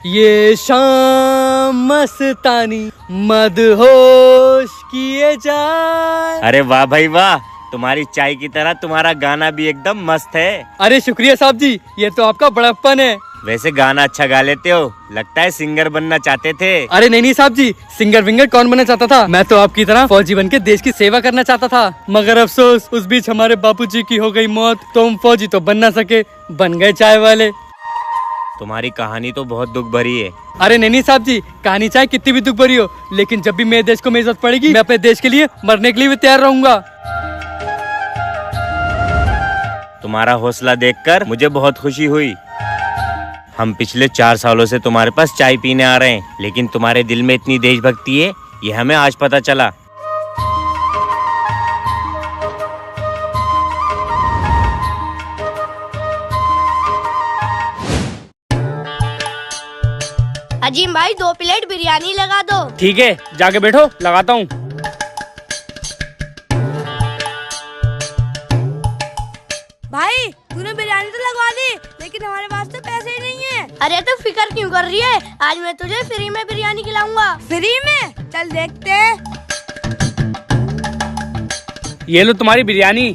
ये शाम मस्तानी मदहोश किए जाए। अरे वाह भाई वाह, तुम्हारी चाय की तरह तुम्हारा गाना भी एकदम मस्त है। अरे शुक्रिया साहब जी, ये तो आपका बड़प्पन है। वैसे गाना अच्छा गा लेते हो, लगता है सिंगर बनना चाहते थे। अरे नहीं साहब जी, सिंगर विंगर कौन बनना चाहता था। मैं तो आपकी तरह फौजी बन के देश की सेवा करना चाहता था, मगर अफसोस उस बीच हमारे बापूजी की हो गई मौत, तो हम फौजी तो बन ना सके, बन गए चाय वाले। तुम्हारी कहानी तो बहुत दुख भरी है। अरे नहीं साहब जी, कहानी चाहे कितनी भी दुख भरी हो, लेकिन जब भी मेरे देश को मेरी जरूरत पड़ेगी, मैं अपने देश के लिए मरने के लिए भी तैयार रहूंगा। तुम्हारा हौसला देखकर मुझे बहुत खुशी हुई। हम पिछले 4 सालों से तुम्हारे पास चाय पीने आ रहे हैं, लेकिन तुम्हारे दिल में इतनी देशभक्ति है, ये हमें आज पता चला। अजीम भाई 2 प्लेट बिरयानी लगा दो। ठीक है, जाके बैठो, लगाता हूँ। भाई तूने बिरयानी तो लगवा दी, लेकिन हमारे पास तो पैसे ही नहीं है। अरे तो फिक्र क्यों कर रही है, आज मैं तुझे फ्री में बिरयानी खिलाऊंगा। फ्री में? चल देखते हैं। ये लो तुम्हारी बिरयानी।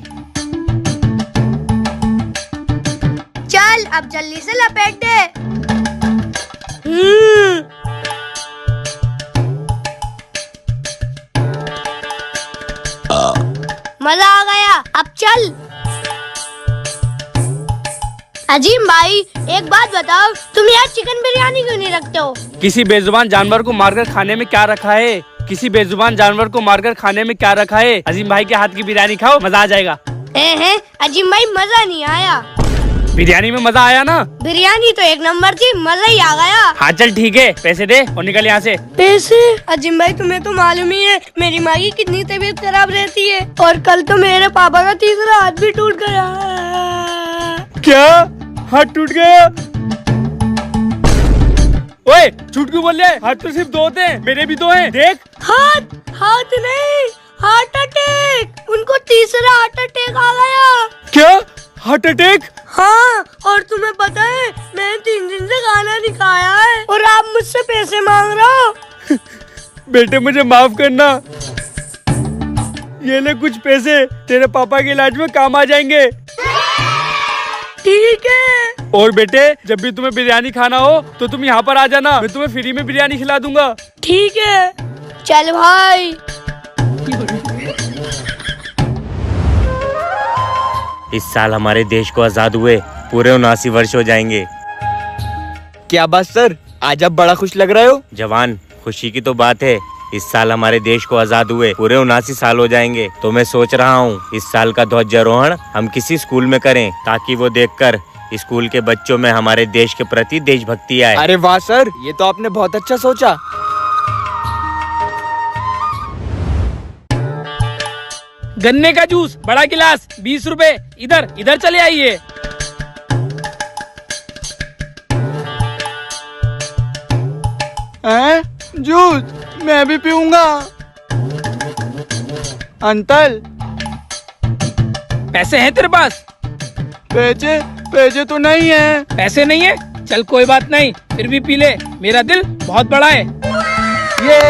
चल अब जल्दी से लपेट दे। मजा आ गया, अब चल। अजीम भाई एक बात बताओ, तुम यार चिकन बिरयानी क्यों नहीं रखते हो? किसी बेजुबान जानवर को मारकर खाने में क्या रखा है? किसी बेजुबान जानवर को मारकर खाने में क्या रखा है? अजीम भाई के हाथ की बिरयानी खाओ, मजा आ जाएगा। हैं अजीम भाई मजा नहीं आया। बिरयानी में मजा आया ना? बिरयानी तो एक नंबर थी, मजा ही आ गया। हाँ चल ठीक है, पैसे दे और निकल यहाँ से। पैसे? अजीम भाई तुम्हें तो मालूम ही है मेरी माँ की कितनी तबीयत खराब रहती है, और कल तो मेरे पापा का तीसरा हाथ भी टूट गया। क्या? हाथ टूट गया? ओए झूठ क्यों बोल रहे? हाथ तो सिर्फ 2 होते हैं, मेरे भी 2 हैं, देख। हाथ नहीं, हार्ट अटैक। उनको तीसरा हार्ट अटैक आ गया। क्या? Heart attack? हाँ, और तुम्हें पता है मैंने 3 दिन से खाना नहीं खाया है, और आप मुझसे पैसे मांग रहे हो। बेटे मुझे माफ करना, ये ले कुछ पैसे, तेरे पापा के इलाज में काम आ जाएंगे। ठीक है। और बेटे जब भी तुम्हें बिरयानी खाना हो तो तुम यहाँ पर आ जाना, मैं तुम्हें फ्री में बिरयानी खिला दूंगा। ठीक है, चल भाई। इस साल हमारे देश को आजाद हुए पूरे 79 वर्ष हो जाएंगे। क्या बात सर, आज आप बड़ा खुश लग रहे हो। जवान, खुशी की तो बात है, इस साल हमारे देश को आजाद हुए पूरे 79 साल हो जाएंगे। तो मैं सोच रहा हूँ इस साल का ध्वजारोहण हम किसी स्कूल में करें, ताकि वो देखकर स्कूल के बच्चों में हमारे देश के प्रति देशभक्ति आए। अरे वाह सर, ये तो आपने बहुत अच्छा सोचा। गन्ने का जूस बड़ा गिलास 20 रुपए, इधर इधर चले आइए। जूस मैं भी पीऊंगा। अंकल पैसे हैं तेरे पास? पैसे तो नहीं है। पैसे नहीं है? चल कोई बात नहीं, फिर भी पी ले, मेरा दिल बहुत बड़ा है। ये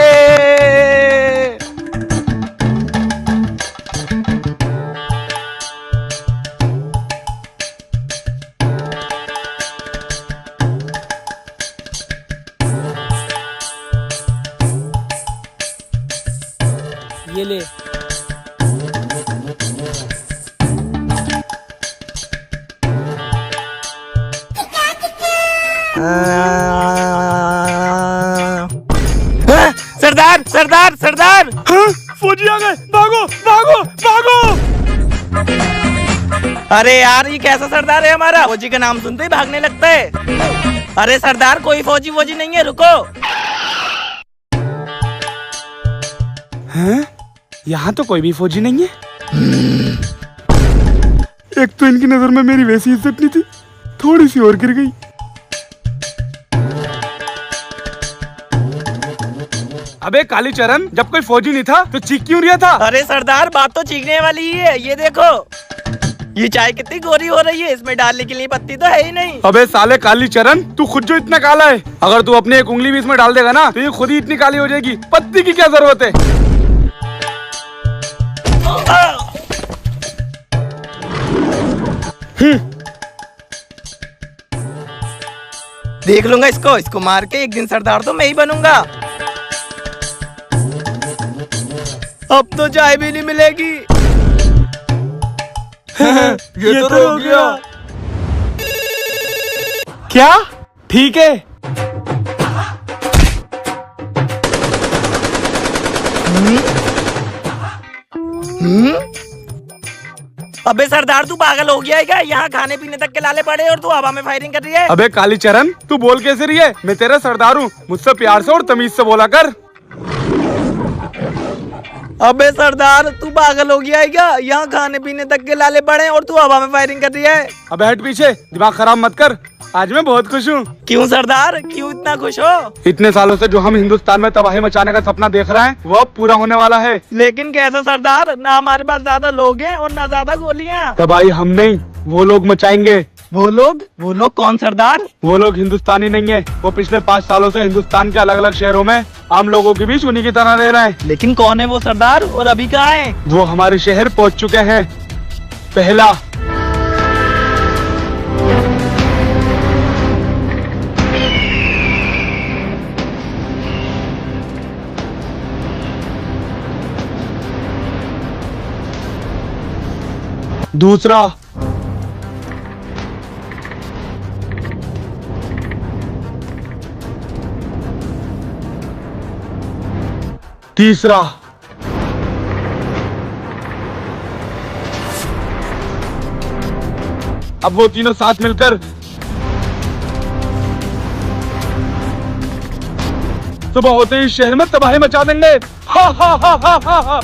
ये ले। सरदार सरदार सरदार, फौजी आ गए, भागो भागो भागो। अरे यार ये कैसा सरदार है हमारा, फौजी का नाम सुनते ही भागने लगता है। अरे सरदार कोई फौजी नहीं है, रुको। हैं? यहाँ तो कोई भी फौजी नहीं है। एक तो इनकी नजर में मेरी वैसी इज्जत नहीं थी, थोड़ी सी और गिर गई। अबे कालीचरण, जब कोई फौजी नहीं था तो चीख क्यों रहा था? अरे सरदार बात तो चीखने वाली ही है, ये देखो। ये चाय कितनी गोरी हो रही है, इसमें डालने के लिए पत्ती तो है ही नहीं। अबे साले काली चरण, तू खुद जो इतना काला है, अगर तू अपनी एक उंगली भी इसमें डाल देगा ना तो ये खुद ही इतनी काली हो जाएगी। पत्ती की क्या जरूरत है? देख लूंगा इसको मार के एक दिन सरदार तो मैं ही बनूंगा। अब तो चाय भी नहीं मिलेगी। ये तो हो गया। क्या? ठीक है। अबे सरदार तू पागल हो गया है क्या? यहाँ खाने पीने तक के लाले पड़े और तू हवा में फायरिंग कर रही है। अबे काली चरण, तू बोल कैसे रही है? मैं तेरा सरदार हूँ, मुझसे प्यार से और तमीज से बोला कर। अबे सरदार तू पागल हो गया है क्या? यहाँ खाने पीने तक के लाले पड़े और तू हवा में फायरिंग कर रही है। अबे हट पीछे, दिमाग खराब मत कर। आज मैं बहुत खुश हूँ। क्यों सरदार, क्यों इतना खुश हो? इतने सालों से जो हम हिंदुस्तान में तबाही मचाने का सपना देख रहे हैं वो अब पूरा होने वाला है। लेकिन कैसे सरदार? ना हमारे पास ज्यादा लोग हैं और ना ज्यादा गोलियाँ। तबाही हम नहीं, वो लोग मचाएंगे। वो लोग कौन सरदार? वो लोग हिंदुस्तानी नहीं है, वो पिछले 5 सालों से हिंदुस्तान के अलग अलग शहरों में आम लोगों के बीच उन्हीं की तरह रह रहे हैं। लेकिन कौन है वो सरदार और अभी कहाँ है? वो हमारे शहर पहुँच चुके हैं। पहला, दूसरा, तीसरा, अब वो तीनों साथ मिलकर सुबह होते ही शहर में तबाही मचा देंगे। हा हा हा हा हा हा।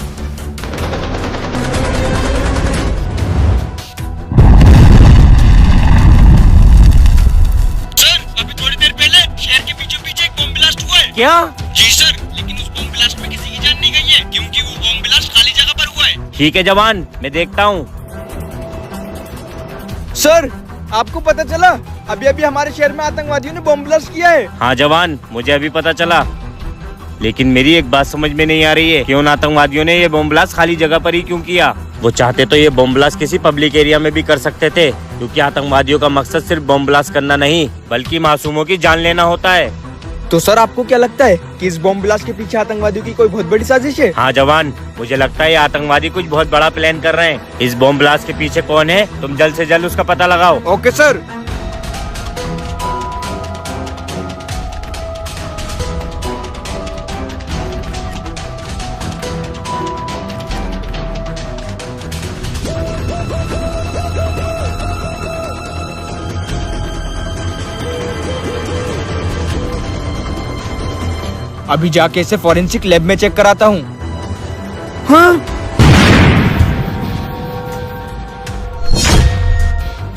क्या? जी सर, लेकिन उस बम ब्लास्ट में किसी की जान नहीं गई है क्योंकि वो बम ब्लास्ट खाली जगह पर हुआ है। ठीक है जवान, मैं देखता हूँ। सर, आपको पता चला? अभी अभी हमारे शहर में आतंकवादियों ने बम ब्लास्ट किया है। हाँ जवान, मुझे अभी पता चला, लेकिन मेरी एक बात समझ में नहीं आ रही है कि उन आतंकवादियों ने ये बम ब्लास्ट खाली जगह पर ही क्यों किया? वो चाहते तो ये बम ब्लास्ट किसी पब्लिक एरिया में भी कर सकते थे, क्योंकि आतंकवादियों का मकसद सिर्फ बम ब्लास्ट करना नहीं बल्कि मासूमों की जान लेना होता है। तो सर आपको क्या लगता है कि इस बम ब्लास्ट के पीछे आतंकवादियों की कोई बहुत बड़ी साजिश है? हाँ जवान, मुझे लगता है ये आतंकवादी कुछ बहुत बड़ा प्लान कर रहे हैं। इस बम ब्लास्ट के पीछे कौन है, तुम जल्द से जल्द उसका पता लगाओ। Okay sir. अभी जाके इसे फॉरेंसिक लैब में चेक कराता हूँ। हाँ?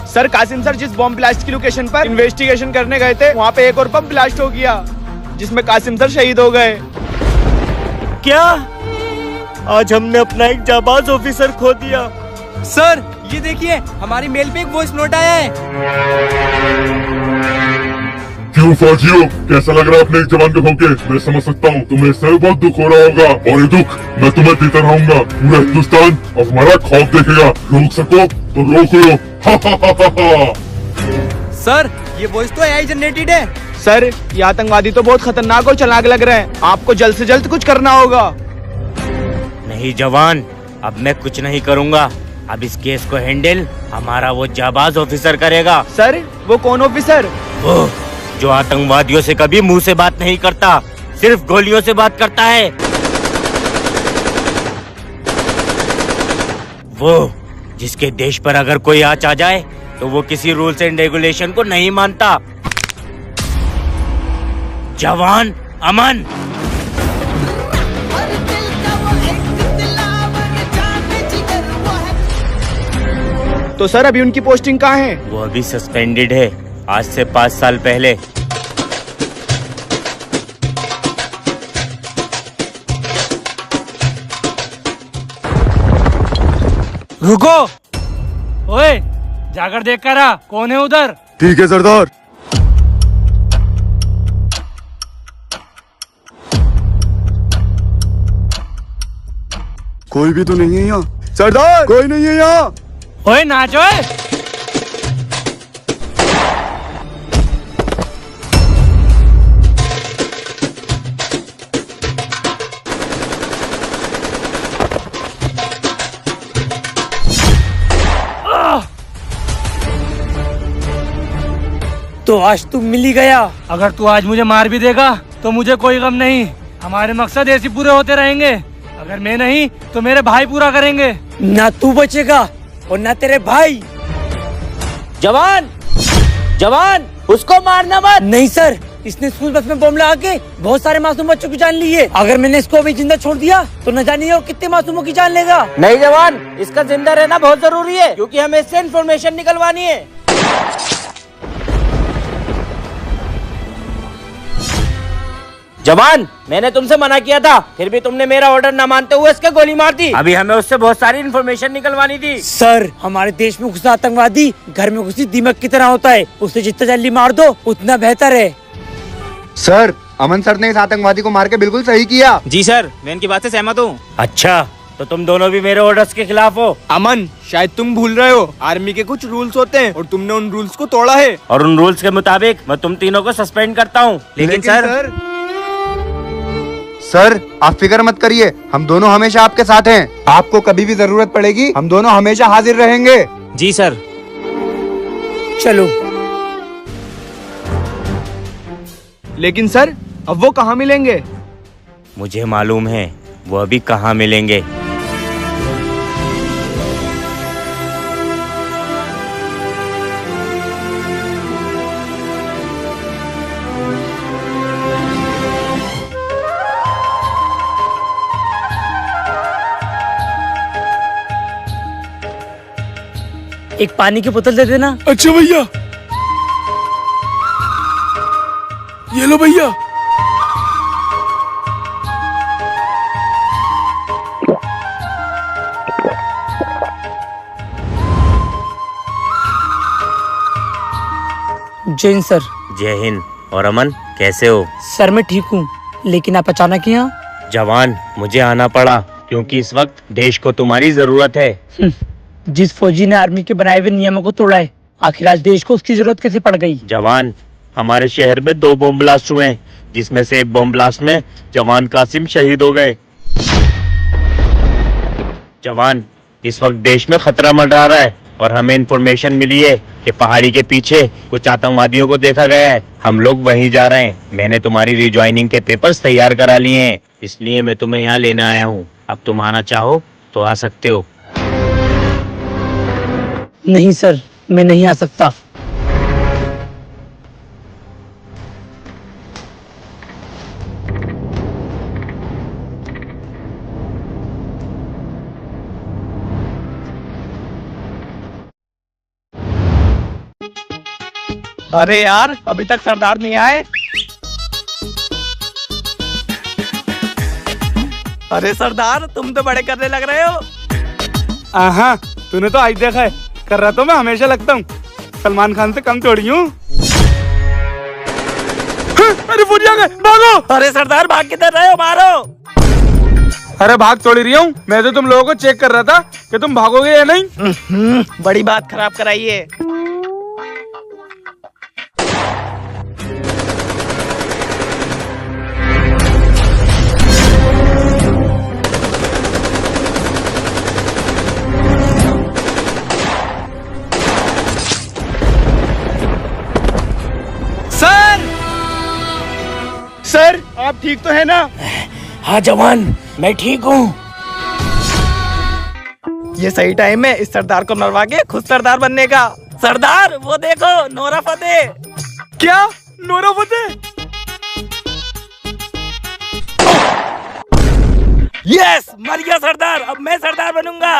सर कासिम सर, जिस बम ब्लास्ट की लोकेशन पर इन्वेस्टिगेशन करने गए थे वहाँ पे एक और बम ब्लास्ट हो गया जिसमें कासिम सर शहीद हो गए। क्या? आज हमने अपना एक जाबाज ऑफिसर खो दिया। सर ये देखिए, हमारी मेल पे एक वॉइस नोट आया है। क्यों फौजियों, कैसा लग रहा है अपने एक जवान को खो के? मैं समझ सकता हूँ तुम्हें इससे बहुत दुख हो रहा होगा और ये दुख मैं तुम्हें देता रहूंगा। पूरा हिंदुस्तान अब हमारा खौफ देखेगा। रोक सको तो रोक लो। हा हा हा हा हा। सर ये वॉइस तो एआई जनरेटेड है। सर ये आतंकवादी तो बहुत खतरनाक और चालाक लग रहे हैं, आपको जल्द से जल्द कुछ करना होगा। नहीं जवान, अब मैं कुछ नहीं करूँगा। अब इस केस को हैंडल हमारा वो जाबाज ऑफिसर करेगा। सर वो कौन ऑफिसर? वो जो आतंकवादियों से कभी मुंह से बात नहीं करता, सिर्फ गोलियों से बात करता है। वो जिसके देश पर अगर कोई आँच आ जाए तो वो किसी रूल्स एंड रेगुलेशन को नहीं मानता। जवान अमन। तो सर अभी उनकी पोस्टिंग कहाँ है? वो अभी सस्पेंडेड है, आज से 5 साल पहले। रुको। ओए जाकर देख कर आ, कौन है उधर? ठीक है सरदार। कोई भी तो नहीं है यहाँ सरदार, कोई नहीं है यहाँ। ओए नाच ओए। तो आज तू मिल ही गया। अगर तू आज मुझे मार भी देगा तो मुझे कोई गम नहीं, हमारे मकसद ऐसे पूरे होते रहेंगे। अगर मैं नहीं तो मेरे भाई पूरा करेंगे। ना तू बचेगा और ना तेरे भाई। जवान, जवान, उसको मारना मत। नहीं सर, इसने स्कूल बस में बम लगा के बहुत सारे मासूम बच्चों की जान ली है। अगर मैंने इसको अभी जिंदा छोड़ दिया तो न जानिए वो कितने मासूमों की जान लेगा। नहीं जवान, इसका जिंदा रहना बहुत जरूरी है, क्योंकि हमें इससे इन्फॉर्मेशन निकलवानी है। जवान, मैंने तुमसे मना किया था, फिर भी तुमने मेरा ऑर्डर न मानते हुए इसके गोली मार दी। अभी हमें उससे बहुत सारी इन्फॉर्मेशन निकलवानी थी। सर, हमारे देश में घुसा आतंकवादी घर में घुसी दीमक की तरह होता है, उसे जितना जल्दी मार दो उतना बेहतर है। सर, अमन सर ने इस आतंकवादी को मार के बिल्कुल सही किया। जी सर, मैं इनकी बात से सहमत हूँ। अच्छा, तो तुम दोनों भी मेरे ऑर्डर्स के खिलाफ हो। अमन, शायद तुम भूल रहे हो, आर्मी के कुछ रूल्स होते हैं और तुमने उन रूल्स को तोड़ा है। और उन रूल्स के मुताबिक मैं तुम तीनों को सस्पेंड करता हूँ। लेकिन सर, आप फिक्र मत करिए, हम दोनों हमेशा आपके साथ हैं। आपको कभी भी जरूरत पड़ेगी हम दोनों हमेशा हाजिर रहेंगे। जी सर। चलो। लेकिन सर, अब वो कहाँ मिलेंगे? मुझे मालूम है वो अभी कहाँ मिलेंगे। एक पानी की बोतल दे देना। अच्छा भैया, ये लो भैया। जय हिंद सर। जय हिंद। और अमन, कैसे हो? सर मैं ठीक हूँ, लेकिन आप अचानक यहाँ? जवान, मुझे आना पड़ा क्योंकि इस वक्त देश को तुम्हारी जरूरत है। जिस फौजी ने आर्मी के बनाए हुए नियमों को तोड़ा है, आखिर आज देश को उसकी जरूरत कैसे पड़ गई? जवान, हमारे शहर में 2 बम ब्लास्ट हुए हैं, जिसमें से एक बम ब्लास्ट में जवान कासिम शहीद हो गए। जवान, इस वक्त देश में खतरा मंडरा रहा है और हमें इन्फॉर्मेशन मिली है कि पहाड़ी के पीछे कुछ आतंकवादियों को देखा गया है। हम लोग वहीं जा रहे हैं। मैंने तुम्हारी रिज्वाइनिंग के पेपर्स तैयार करा लिए हैं, इसलिए मैं तुम्हें यहाँ लेने आया हूँ। अब तुम आना चाहो तो आ सकते हो। नहीं सर, मैं नहीं आ सकता। अरे यार, अभी तक सरदार नहीं आए। अरे सरदार, तुम तो बड़े करने लग रहे हो। हाँ, तूने तो आज देखा है, कर रहा तो मैं हमेशा लगता हूँ। सलमान खान से कम थोड़ी हूँ। अरे फौजी आ गए, भागो। अरे सरदार, भाग किधर रहे हो? मारो। अरे भाग थोड़ी रही हूँ, मैं तो तुम लोगों को चेक कर रहा था कि तुम भागोगे या नहीं। बड़ी बात खराब कराई है। सर, आप ठीक तो है ना? हाँ जवान, मैं ठीक हूँ। ये सही टाइम है इस सरदार को मरवा के खुद सरदार बनने का। सरदार, वो देखो, नोरा फतेह। क्या? Nora Fateh? यस, मर गया सरदार। अब मैं सरदार बनूंगा।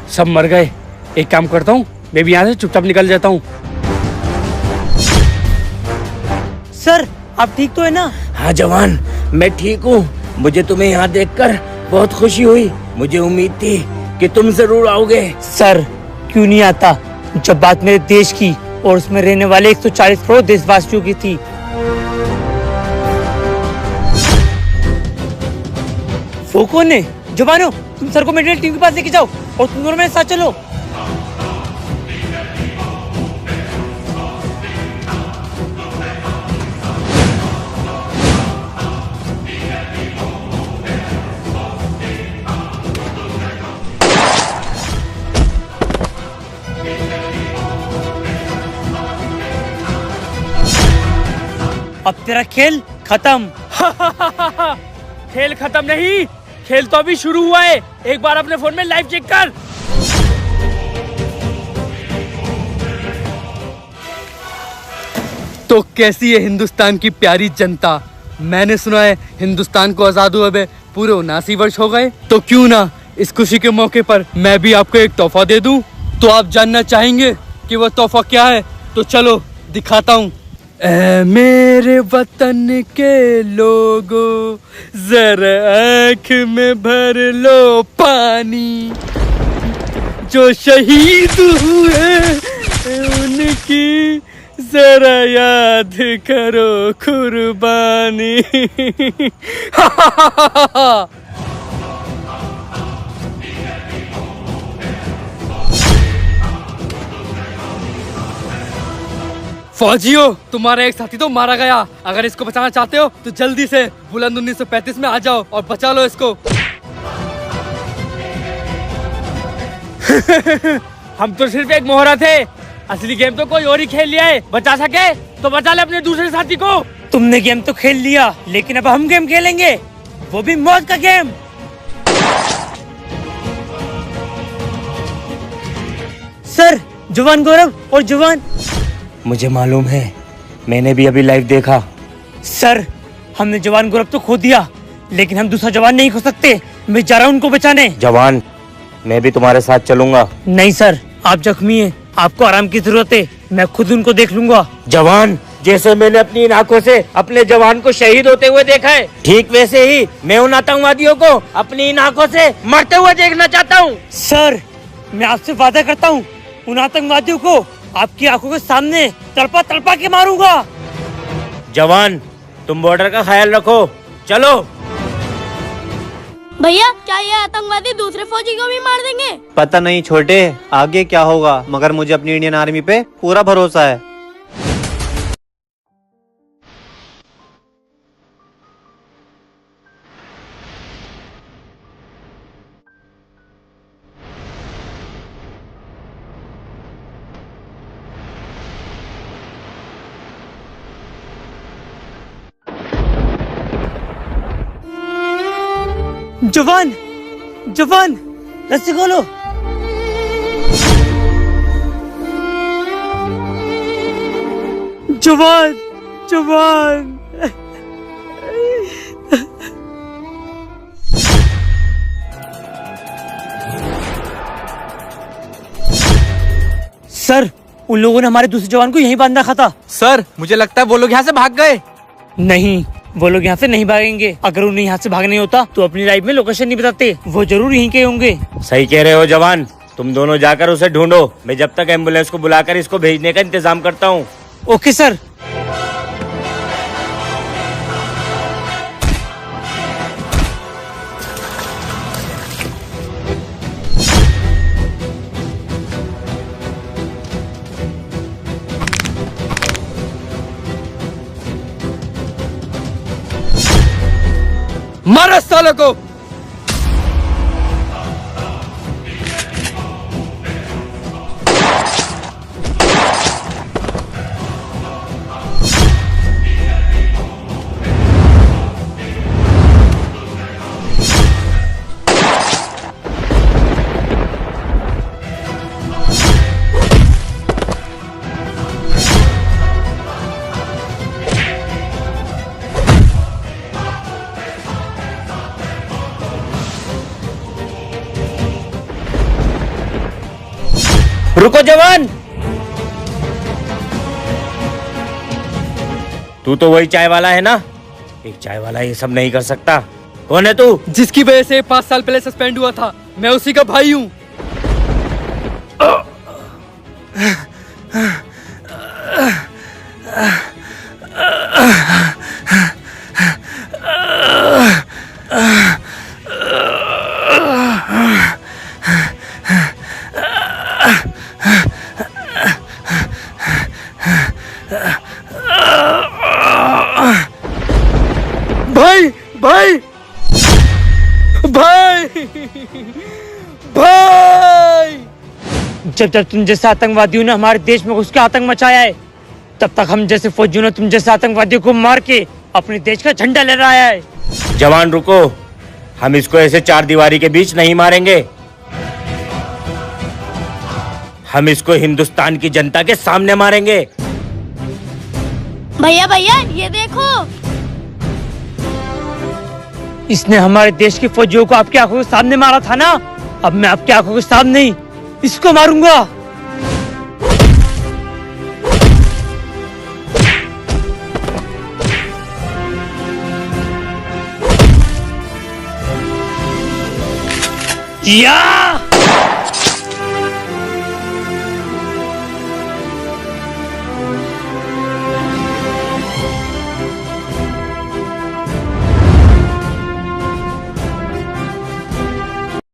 सब मर गए। एक काम करता हूँ, मैं भी यहाँ से चुपचाप निकल जाता हूँ। सर आप ठीक तो है ना? हाँ जवान, मैं ठीक हूँ। मुझे तुम्हें यहाँ देखकर बहुत खुशी हुई। मुझे उम्मीद थी कि तुम जरूर आओगे। सर क्यों नहीं आता, जब बात मेरे देश की और उसमें रहने वाले 140 करोड़ देशवासियों की थी। वो कौन है? जवानों, तुम सर को मेडिकल टीम के पास लेके जाओ और तुम दोनों मेरे साथ चलो। अब तेरा खेल खत्म। खेल खत्म नहीं, खेल तो अभी शुरू हुआ है। एक बार अपने फोन में लाइव चेक कर। तो कैसी है हिंदुस्तान की प्यारी जनता? मैंने सुना है हिंदुस्तान को आजाद हुए पूरे 79 वर्ष हो गए। तो क्यों ना इस खुशी के मौके पर मैं भी आपको एक तोहफा दे दूं। तो आप जानना चाहेंगे कि वो तोहफा क्या है? तो चलो दिखाता हूँ। ऐ मेरे वतन के लोगों, जरा आँख में भर लो पानी। जो शहीद हुए उनकी जरा याद करो कुर्बानी। फौजियों, तुम्हारा एक साथी तो मारा गया। अगर इसको बचाना चाहते हो तो जल्दी से बुलंद 1935 में आ जाओ और बचा लो इसको। हम तो सिर्फ एक मोहरा थे, असली गेम तो कोई और ही खेल लिया है। बचा सके तो बचा ले अपने दूसरे साथी को। तुमने गेम तो खेल लिया, लेकिन अब हम गेम खेलेंगे, वो भी मौत का गेम। सर, जवान गौरव और जवान। मुझे मालूम है, मैंने भी अभी लाइव देखा। सर, हमने जवान गौरव तो खो दिया, लेकिन हम दूसरा जवान नहीं खो सकते। मैं जा रहा हूँ उनको बचाने। जवान, मैं भी तुम्हारे साथ चलूंगा। नहीं सर, आप जख्मी हैं, आपको आराम की जरूरत है। मैं खुद उनको देख लूंगा। जवान, जैसे मैंने अपनी इन आंखों से अपने जवान को शहीद होते हुए देखा है, ठीक वैसे ही मैं उन आतंकवादियों को अपनी इन आंखों से मरते हुए देखना चाहता हूँ। सर, मैं आपसे वादा करता हूँ, उन आतंकवादियों को आपकी आंखों के सामने तड़पा तड़पा के मारूंगा। जवान, तुम बॉर्डर का ख्याल रखो। चलो। भैया, क्या ये आतंकवादी दूसरे फौजी को भी मार देंगे? पता नहीं छोटे, आगे क्या होगा, मगर मुझे अपनी इंडियन आर्मी पे पूरा भरोसा है। जवान, जवान, रस्सी खोलो। जवान, जवान। सर, उन लोगों ने हमारे दूसरे जवान को यहीं बांध रखा था। सर, मुझे लगता है वो लोग यहाँ से भाग गए। नहीं, वो लोग यहाँ से नहीं भागेंगे। अगर उन्हें यहाँ से भागना होता तो अपनी लाइफ में लोकेशन नहीं बताते। वो जरूर यहीं के होंगे। सही कह रहे हो जवान, तुम दोनों जाकर उसे ढूंढो। मैं जब तक एम्बुलेंस को बुलाकर इसको भेजने का इंतजाम करता हूँ। Okay sir. मारो सालों को। रुको जवान। तू तो वही चाय वाला है ना? एक चाय वाला ये सब नहीं कर सकता। कौन है तू? जिसकी वजह से 5 साल पहले सस्पेंड हुआ था, मैं उसी का भाई हूँ। भाई भाई भाई भाई, जब तक तुम जैसे आतंकवादियों ने हमारे देश में घुस के आतंक मचाया है, तब तक हम जैसे फौजियों ने तुम जैसे आतंकवादियों को मार के अपने देश का झंडा लहराया है। जवान रुको, हम इसको ऐसे चार दीवारी के बीच नहीं मारेंगे। हम इसको हिंदुस्तान की जनता के सामने मारेंगे। भैया भैया ये देखो। इसने हमारे देश के फौजियों को आपकी आंखों के सामने मारा था ना, अब मैं आपकी आंखों के सामने ही इसको मारूंगा। या